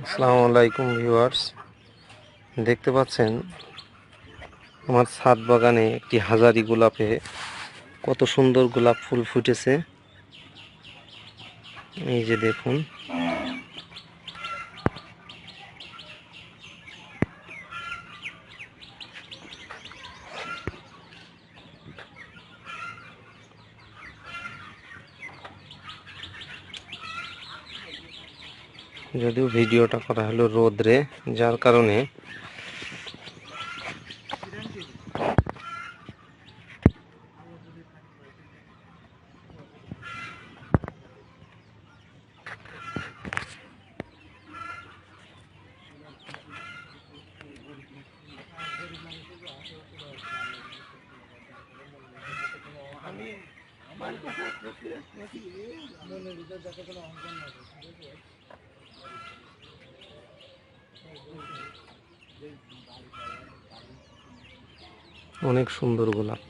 আসসালামু আলাইকুম ভিউয়ার্স, দেখতে পাচ্ছেন আমার ছাদ বাগানে একটি হাজারি গোলাপে কত সুন্দর গোলাপ ফুল ফুটেছে। এই যে দেখুন, যদিও ভিডিওটা করা হলো রোদ্রে, যার কারণে অনেক সুন্দর গোলাপ।